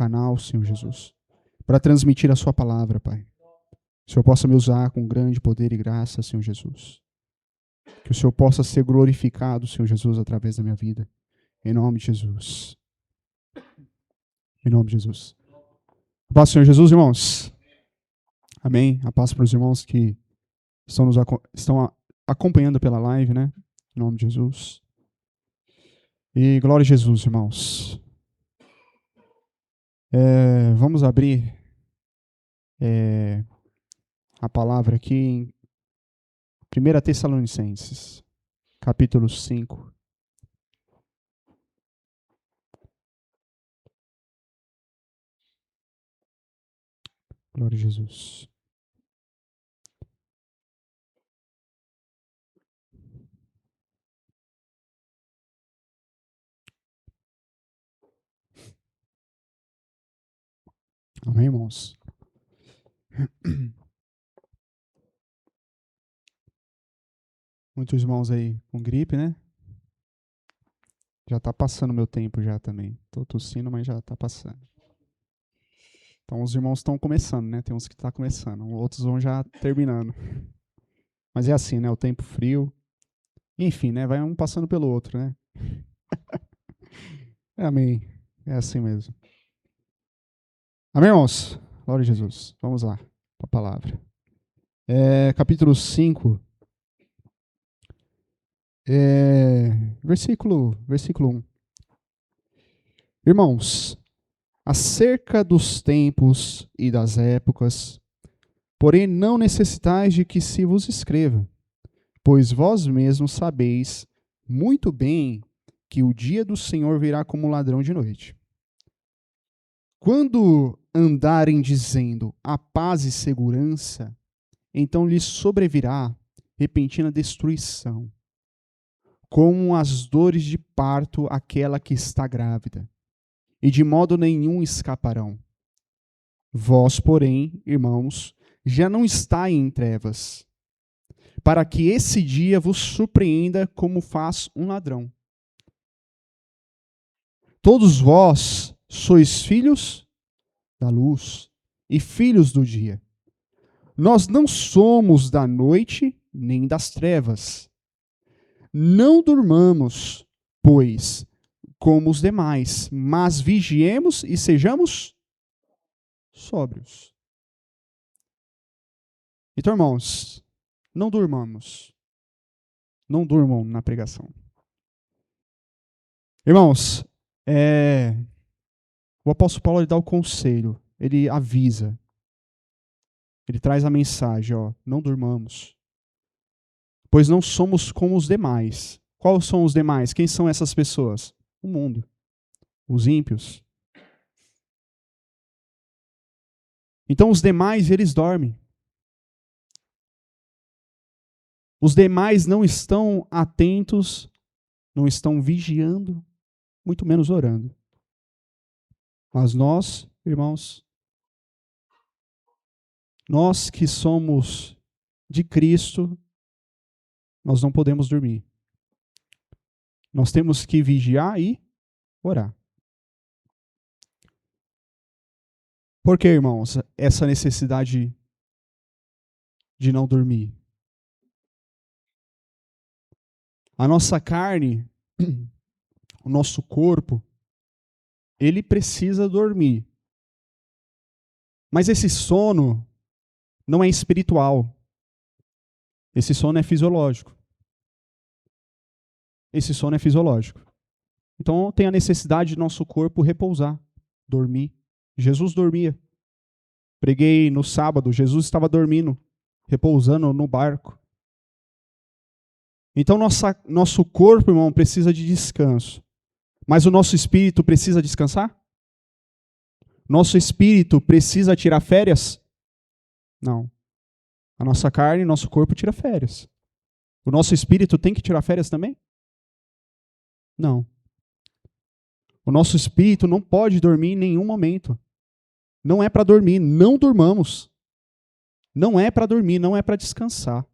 canal, Senhor Jesus, para transmitir a sua palavra, Pai. Que o Senhor possa me usar com grande poder e graça, Senhor Jesus. Que o Senhor possa ser glorificado, Senhor Jesus, através da minha vida. Em nome de Jesus. Em nome de Jesus. A paz do Senhor Jesus, irmãos. Amém. A paz para os irmãos que estão acompanhando pela live, né? Em nome de Jesus. E glória a Jesus, irmãos. Vamos abrir a palavra aqui em 1 Tessalonicenses, capítulo 5. Glória a Jesus. Amém, irmãos? Muitos irmãos aí com gripe, né? Já está passando o meu tempo já também. Estou tossindo, mas já está passando. Então os irmãos estão começando, né? Tem uns que estão começando, outros vão já terminando. Mas é assim, né? O tempo frio. Enfim, né? Vai um passando pelo outro, né? Amém. É assim mesmo. Amém, irmãos? Glória a Jesus. Vamos lá, para a palavra. Capítulo 5. Versículo 1. Irmãos, acerca dos tempos e das épocas, porém não necessitais de que se vos escreva, pois vós mesmos sabeis muito bem que o dia do Senhor virá como ladrão de noite. Quando andarem dizendo a paz e segurança, então lhes sobrevirá repentina destruição, como as dores de parto àquela que está grávida, e de modo nenhum escaparão. Vós, porém, irmãos, já não estáis em trevas, para que esse dia vos surpreenda como faz um ladrão. Todos vós sois filhos da luz e filhos do dia. Nós não somos da noite nem das trevas. Não durmamos, pois, como os demais, mas vigiemos e sejamos sóbrios. Então, irmãos, não durmamos. Não durmam na pregação. Irmãos, o apóstolo Paulo ele dá o conselho, ele avisa, ele traz a mensagem, não durmamos, pois não somos como os demais. Quais são os demais? Quem são essas pessoas? O mundo, os ímpios. Então os demais, eles dormem. Os demais não estão atentos, não estão vigiando, muito menos orando. Mas nós, irmãos, nós que somos de Cristo, nós não podemos dormir. Nós temos que vigiar e orar. Por que, irmãos, essa necessidade de não dormir? A nossa carne, o nosso corpo, ele precisa dormir. Mas esse sono não é espiritual. Esse sono é fisiológico. Esse sono é fisiológico. Então tem a necessidade de nosso corpo repousar, dormir. Jesus dormia. Preguei no sábado, Jesus estava dormindo, repousando no barco. Então nosso corpo, irmão, precisa de descanso. Mas o nosso espírito precisa descansar? Nosso espírito precisa tirar férias? Não. A nossa carne, nosso corpo tira férias. O nosso espírito tem que tirar férias também? Não. O nosso espírito não pode dormir em nenhum momento. Não é para dormir, não durmamos. Não é para dormir, não é para descansar.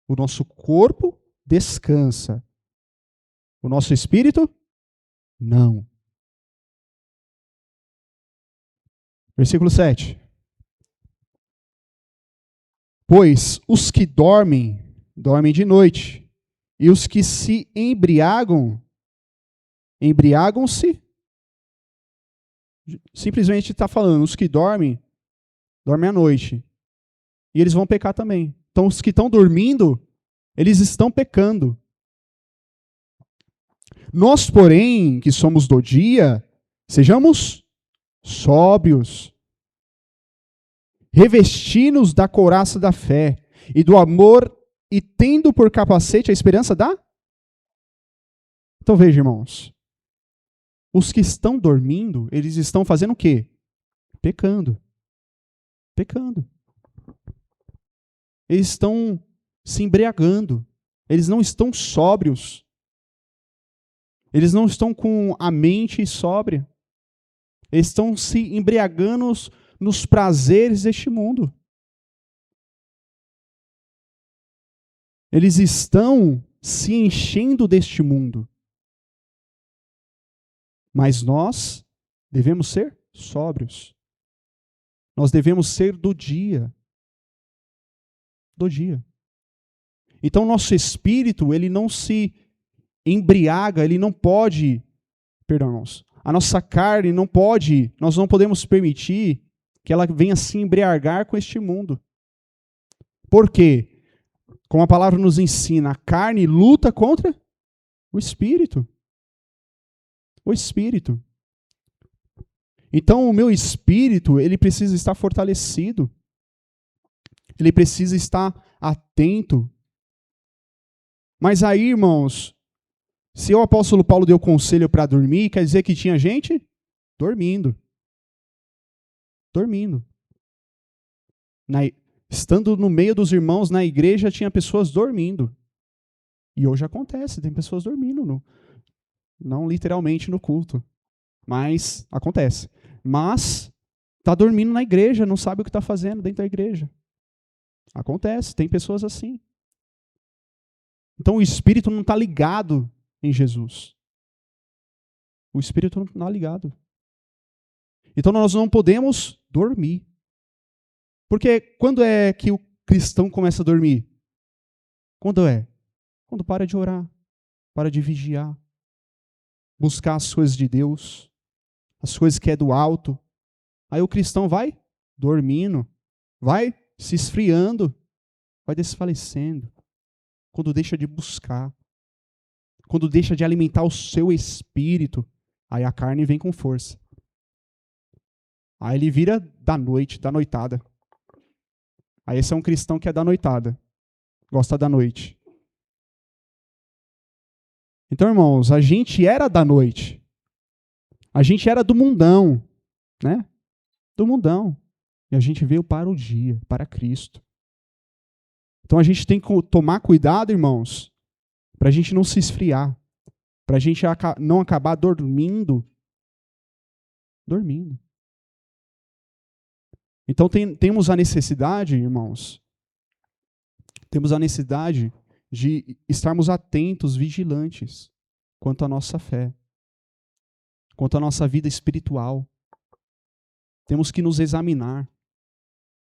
O nosso corpo descansa. O nosso espírito, não. Versículo 7. Pois os que dormem, dormem de noite, e os que se embriagam, embriagam-se. Simplesmente está falando, os que dormem, dormem à noite. E eles vão pecar também. Então, os que estão dormindo, eles estão pecando. Nós, porém, que somos do dia, sejamos sóbrios, revestindo-nos da couraça da fé e do amor, e tendo por capacete a esperança da... Então veja, irmãos, os que estão dormindo, eles estão fazendo o quê? Pecando. Pecando. Eles estão se embriagando. Eles não estão sóbrios. Eles não estão com a mente sóbria. Eles estão se embriagando nos prazeres deste mundo. Eles estão se enchendo deste mundo. Mas nós devemos ser sóbrios. Nós devemos ser do dia. Do dia. Então, nosso espírito, ele não se embriaga, ele não pode, perdão, irmãos, a nossa carne não pode, nós não podemos permitir que ela venha se embriagar com este mundo. Por quê? Como a palavra nos ensina, a carne luta contra o espírito. O espírito. Então, o meu espírito, ele precisa estar fortalecido. Ele precisa estar atento. Mas aí, irmãos, se o apóstolo Paulo deu conselho para dormir, quer dizer que tinha gente dormindo. Dormindo. Estando no meio dos irmãos na igreja, tinha pessoas dormindo. E hoje acontece, tem pessoas dormindo. Não literalmente no culto, mas acontece. Mas está dormindo na igreja, não sabe o que está fazendo dentro da igreja. Acontece, tem pessoas assim. Então o espírito não está ligado em Jesus. O espírito não está ligado. Então nós não podemos dormir. Porque quando é que o cristão começa a dormir? Quando é? Quando para de orar, para de vigiar, buscar as coisas de Deus, as coisas que é do alto. Aí o cristão vai dormindo, vai se esfriando, vai desfalecendo. Quando deixa de buscar, quando deixa de alimentar o seu espírito, aí a carne vem com força. Aí ele vira da noite, da noitada. Aí esse é um cristão que é da noitada, gosta da noite. Então, irmãos, a gente era da noite. A gente era do mundão, né? Do mundão. E a gente veio para o dia, para Cristo. Então a gente tem que tomar cuidado, irmãos, para a gente não se esfriar, para a gente não acabar dormindo. Dormindo. Então temos a necessidade, irmãos, temos a necessidade de estarmos atentos, vigilantes, quanto à nossa fé, quanto à nossa vida espiritual. Temos que nos examinar.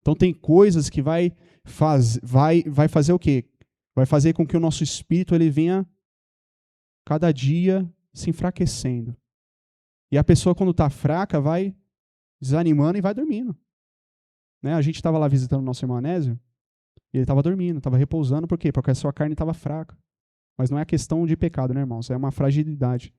Então tem coisas que vai fazer o quê? Vai fazer com que o nosso espírito ele venha cada dia se enfraquecendo. E a pessoa, quando está fraca, vai desanimando e vai dormindo. Né? A gente estava lá visitando o nosso irmão Anésio, e ele estava dormindo, estava repousando. Por quê? Porque a sua carne estava fraca. Mas não é questão de pecado, né, irmãos? É uma fragilidade.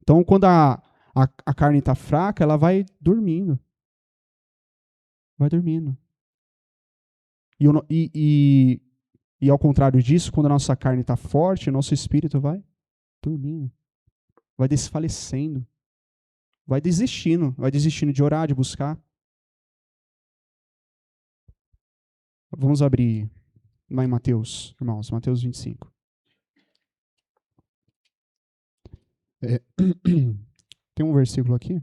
Então, quando a carne está fraca, ela vai dormindo. Vai dormindo. E ao contrário disso, quando a nossa carne está forte, o nosso espírito vai dormindo. Vai desfalecendo. Vai desistindo de orar, de buscar. Vamos abrir lá em Mateus, irmãos, Mateus 25. Tem um versículo aqui.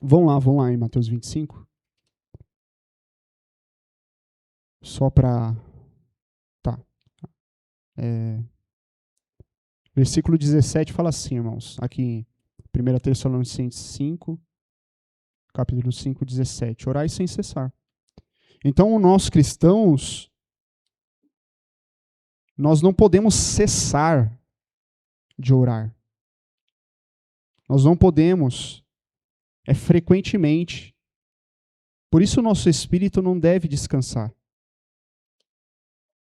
Vamos lá em Mateus 25. Só para... Tá. Versículo 17 fala assim, irmãos. Aqui em 1 Tessalonicenses 5, capítulo 5, 17. Orai sem cessar. Então, nós cristãos, nós não podemos cessar de orar. Nós não podemos, frequentemente. Por isso o nosso espírito não deve descansar.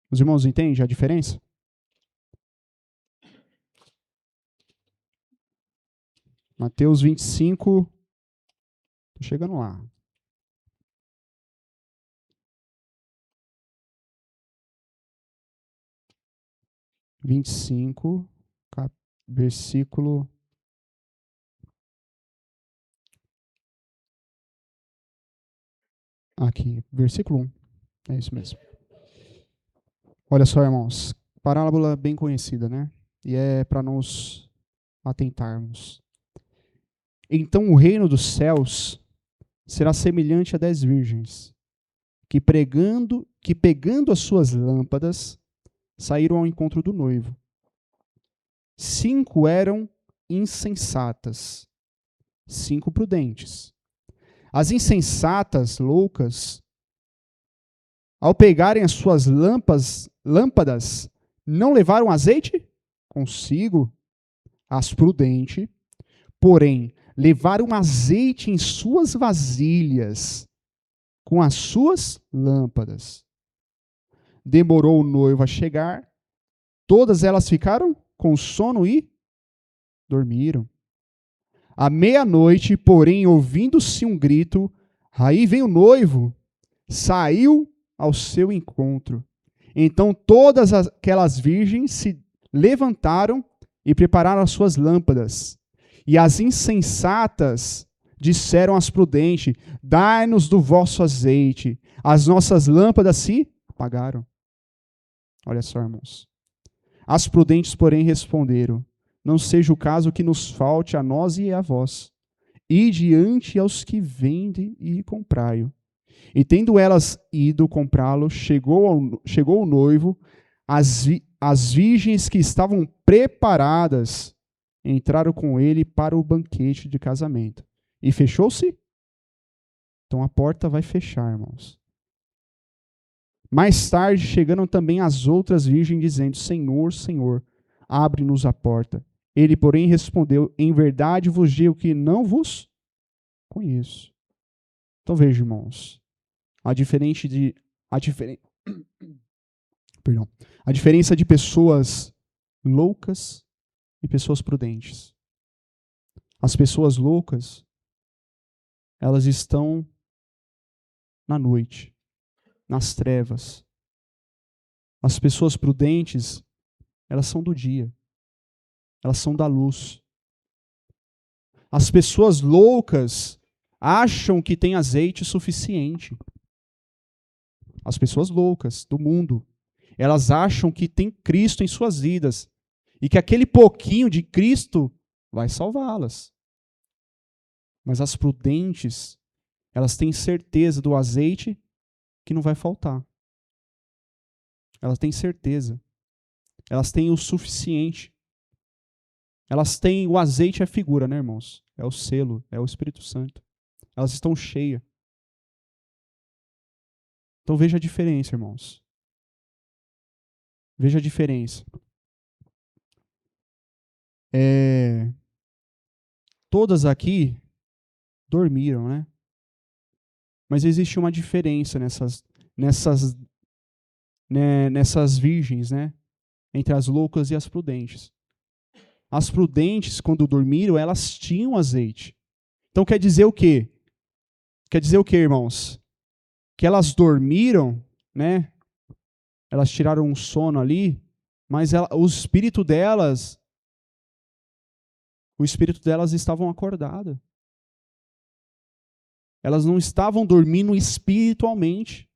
Os irmãos entendem a diferença? Mateus 25, estou chegando lá. Versículo... Aqui, versículo 1. É isso mesmo. Olha só, irmãos. Parábola bem conhecida, né? E é para nos atentarmos. Então o reino dos céus será semelhante a 10 virgens, que pegando as suas lâmpadas, saíram ao encontro do noivo. 5 eram insensatas, 5 prudentes. As insensatas, loucas, ao pegarem as suas lâmpadas, não levaram azeite consigo. As prudentes, porém, levaram azeite em suas vasilhas, com as suas lâmpadas. Demorou o noivo a chegar, todas elas ficaram com sono e dormiram. À meia-noite, porém, ouvindo-se um grito, aí vem o noivo, saiu ao seu encontro. Então todas aquelas virgens se levantaram e prepararam as suas lâmpadas. E as insensatas disseram às prudentes: dai-nos do vosso azeite. As nossas lâmpadas se apagaram. Olha só, irmãos. As prudentes, porém, responderam: não seja o caso que nos falte a nós e a vós. E diante aos que vendem e comprai-o. E tendo elas ido comprá-lo, chegou o noivo, as virgens que estavam preparadas entraram com ele para o banquete de casamento. E fechou-se? Então a porta vai fechar, irmãos. Mais tarde chegaram também as outras virgens, dizendo: Senhor, Senhor, abre-nos a porta. Ele, porém, respondeu: em verdade vos digo que não vos conheço. Então veja, irmãos, a diferença de pessoas loucas e pessoas prudentes. As pessoas loucas, elas estão na noite, nas trevas. As pessoas prudentes, elas são do dia. Elas são da luz. As pessoas loucas acham que tem azeite suficiente. As pessoas loucas do mundo, elas acham que tem Cristo em suas vidas e que aquele pouquinho de Cristo vai salvá-las. Mas as prudentes, elas têm certeza do azeite que não vai faltar. Elas têm certeza. Elas têm o suficiente. Elas têm, o azeite é a figura, né, irmãos? É o selo, é o Espírito Santo. Elas estão cheias. Então veja a diferença, irmãos. Veja a diferença. Todas aqui dormiram, né? Mas existe uma diferença nessas virgens, né? Entre as loucas e as prudentes. As prudentes, quando dormiram, elas tinham azeite. Então quer dizer o quê? Quer dizer o quê, irmãos? Que elas dormiram, né? Elas tiraram um sono ali, mas o espírito delas estavam acordado. Elas não estavam dormindo espiritualmente.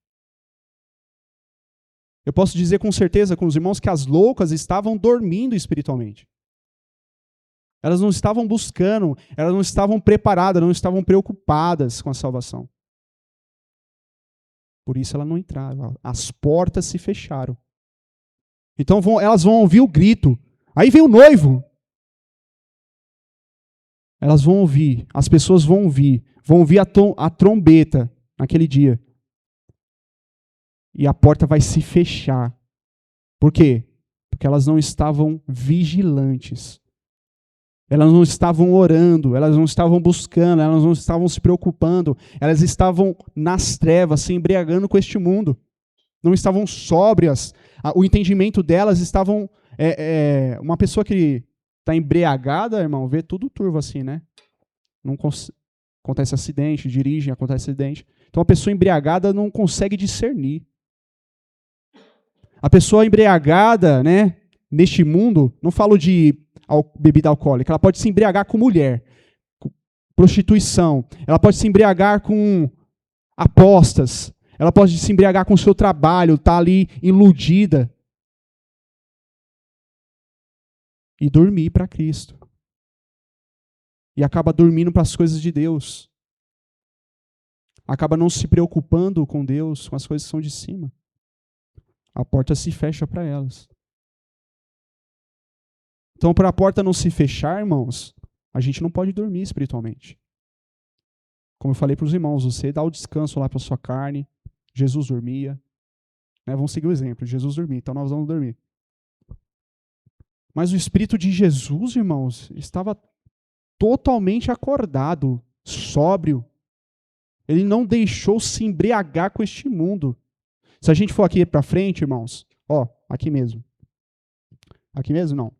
Eu posso dizer com certeza com os irmãos que as loucas estavam dormindo espiritualmente. Elas não estavam buscando, elas não estavam preparadas, não estavam preocupadas com a salvação. Por isso elas não entraram. As portas se fecharam. Então elas vão ouvir o grito. Aí vem o noivo. Elas vão ouvir, as pessoas vão ouvir a trombeta naquele dia. E a porta vai se fechar. Por quê? Porque elas não estavam vigilantes. Elas não estavam orando, elas não estavam buscando, elas não estavam se preocupando. Elas estavam nas trevas, se embriagando com este mundo. Não estavam sóbrias. O entendimento delas estavam... uma pessoa que está embriagada, irmão, vê tudo turvo assim, né? Não acontece acidente, dirige, acontece acidente. Então a pessoa embriagada não consegue discernir. A pessoa embriagada, né, neste mundo, não falo de bebida alcoólica, ela pode se embriagar com mulher, com prostituição, ela pode se embriagar com apostas, ela pode se embriagar com o seu trabalho, tá ali iludida. E dormir para Cristo. E acaba dormindo para as coisas de Deus. Acaba não se preocupando com Deus, com as coisas que são de cima. A porta se fecha para elas. Então, para a porta não se fechar, irmãos, a gente não pode dormir espiritualmente. Como eu falei para os irmãos, você dá o descanso lá para sua carne. Jesus dormia. Né? Vamos seguir o exemplo. Jesus dormia, então nós vamos dormir. Mas o Espírito de Jesus, irmãos, estava totalmente acordado, sóbrio. Ele não deixou se embriagar com este mundo. Se a gente for aqui para frente, irmãos, ó, aqui mesmo. Aqui mesmo não,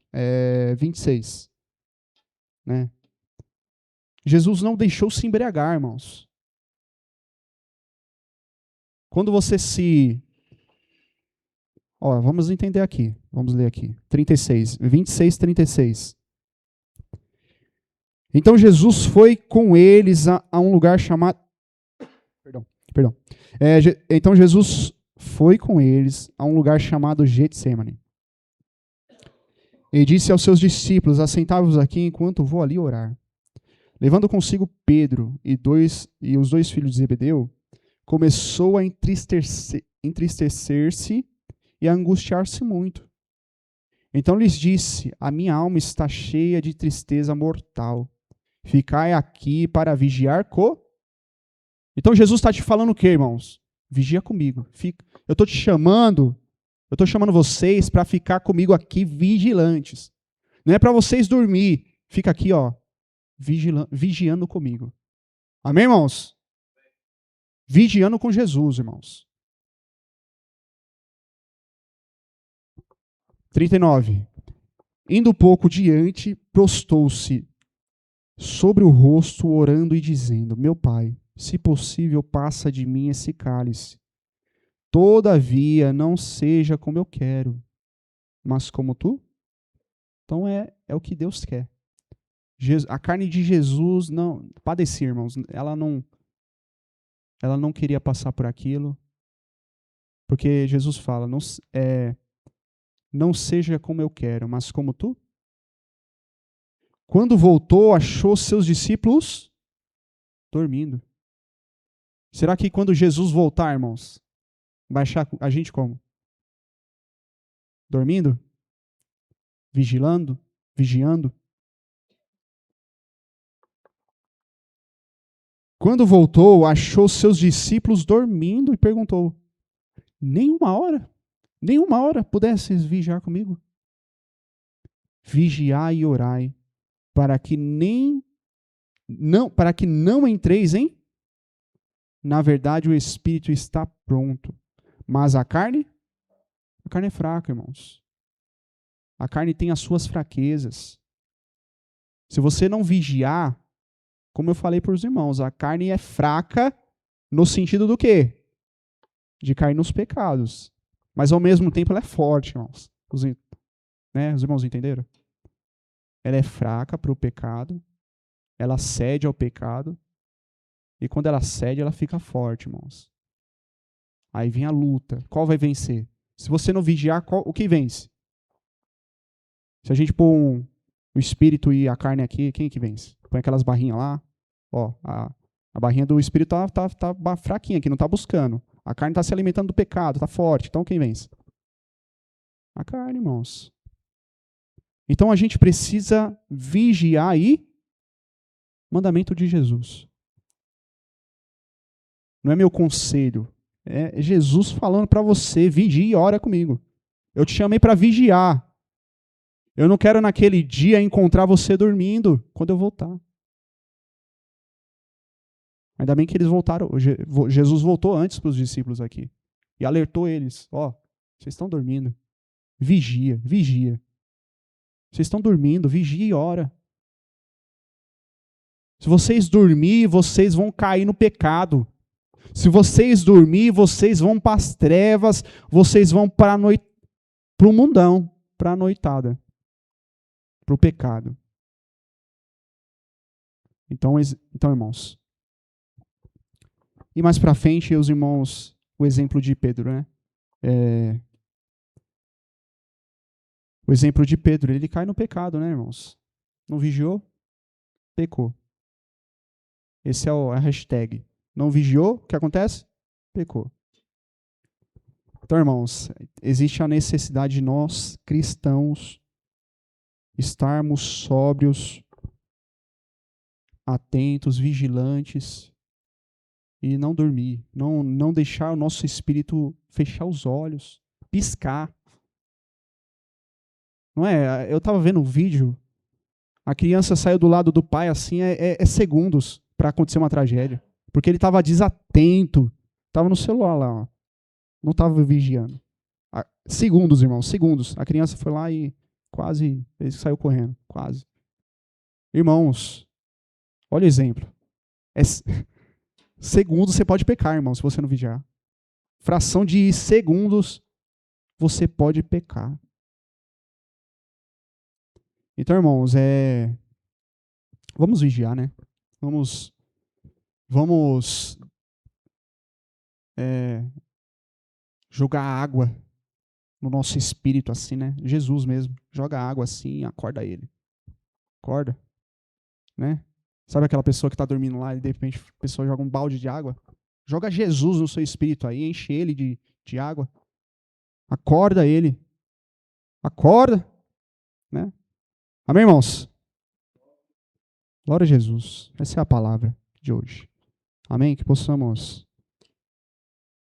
26. Né? Jesus não deixou se embriagar, irmãos. Quando você se... Ó, vamos entender aqui, vamos ler aqui. 36, 26, 36. Então Jesus foi com eles a um lugar chamado... Perdão. Então Jesus foi com eles a um lugar chamado Getsêmani. E disse aos seus discípulos, assentai-vos aqui enquanto vou ali orar. Levando consigo Pedro e os dois filhos de Zebedeu, começou a entristecer-se e a angustiar-se muito. Então lhes disse, a minha alma está cheia de tristeza mortal. Ficai aqui para vigiar Então Jesus está te falando o quê, irmãos? Vigia comigo. Eu estou te chamando, eu estou chamando vocês para ficar comigo aqui vigilantes. Não é para vocês dormir. Fica aqui, ó, vigiando comigo. Amém, irmãos? Vigiando com Jesus, irmãos. 39. Indo pouco diante, prostou-se sobre o rosto, orando e dizendo, meu Pai, se possível, passa de mim esse cálice. Todavia, não seja como eu quero, mas como tu. Então é o que Deus quer. A carne de Jesus não padecia, irmãos. Ela não queria passar por aquilo, porque Jesus fala, não seja como eu quero, mas como tu. Quando voltou, achou seus discípulos dormindo. Será que quando Jesus voltar, irmãos, vai achar a gente como? Dormindo? Vigiando? Quando voltou, achou seus discípulos dormindo e perguntou, nenhuma hora pudesses vigiar comigo? Vigiai e orai, para que não entreis em... Na verdade, o espírito está pronto, mas a carne é fraca, irmãos. A carne tem as suas fraquezas. Se você não vigiar, como eu falei para os irmãos, a carne é fraca no sentido do quê? De cair nos pecados. Mas ao mesmo tempo ela é forte, irmãos. Os irmãos entenderam? Ela é fraca para o pecado, ela cede ao pecado, e quando ela cede, ela fica forte, irmãos. Aí vem a luta. Qual vai vencer? Se você não vigiar, o que vence? Se a gente pôr o espírito e a carne aqui, quem que vence? Põe aquelas barrinhas lá. Ó, a barrinha do espírito tá fraquinha aqui, não tá buscando. A carne está se alimentando do pecado, tá forte. Então quem vence? A carne, irmãos. Então a gente precisa vigiar e Mandamento de Jesus. Não é meu conselho. É Jesus falando para você, vigie e ora comigo. Eu te chamei para vigiar. Eu não quero naquele dia encontrar você dormindo quando eu voltar. Ainda bem que eles voltaram. Jesus voltou antes para os discípulos aqui. E alertou eles. Ó, vocês estão dormindo. Vigia, vigia. Vocês estão dormindo, vigia e ora. Se vocês dormir, vocês vão cair no pecado. Se vocês dormir, vocês vão para as trevas, vocês vão para o mundão, para a noitada, para o pecado. Então, irmãos. E mais para frente, os irmãos, o exemplo de Pedro, né? O exemplo de Pedro, ele cai no pecado, né, irmãos? Não vigiou? Pecou. Esse é a hashtag. Não vigiou? O que acontece? Pecou. Então, irmãos, existe a necessidade de nós, cristãos, estarmos sóbrios, atentos, vigilantes e não dormir. Não deixar o nosso espírito fechar os olhos, piscar. Não é? Eu estava vendo um vídeo, a criança saiu do lado do pai assim, segundos para acontecer uma tragédia. Porque ele estava desatento, estava no celular lá, ó. Não estava vigiando. Segundos, irmão, segundos. A criança foi lá e quase, ele saiu correndo, quase. Irmãos, olha o exemplo. Segundos você pode pecar, irmão, se você não vigiar. Fração de segundos você pode pecar. Então, irmãos, vamos vigiar, né? Vamos jogar água no nosso espírito, assim, né? Jesus mesmo. Joga água assim e acorda ele. Acorda. Né? Sabe aquela pessoa que está dormindo lá e de repente a pessoa joga um balde de água? Joga Jesus no seu espírito aí, enche ele de água. Acorda ele. Acorda. Né? Amém, irmãos? Glória a Jesus. Essa é a palavra de hoje. Amém? Que possamos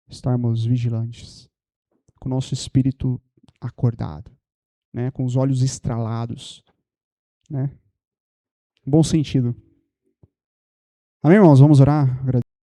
estarmos vigilantes, com o nosso espírito acordado, né? Com os olhos estralados, né? Bom sentido. Amém, irmãos? Vamos orar?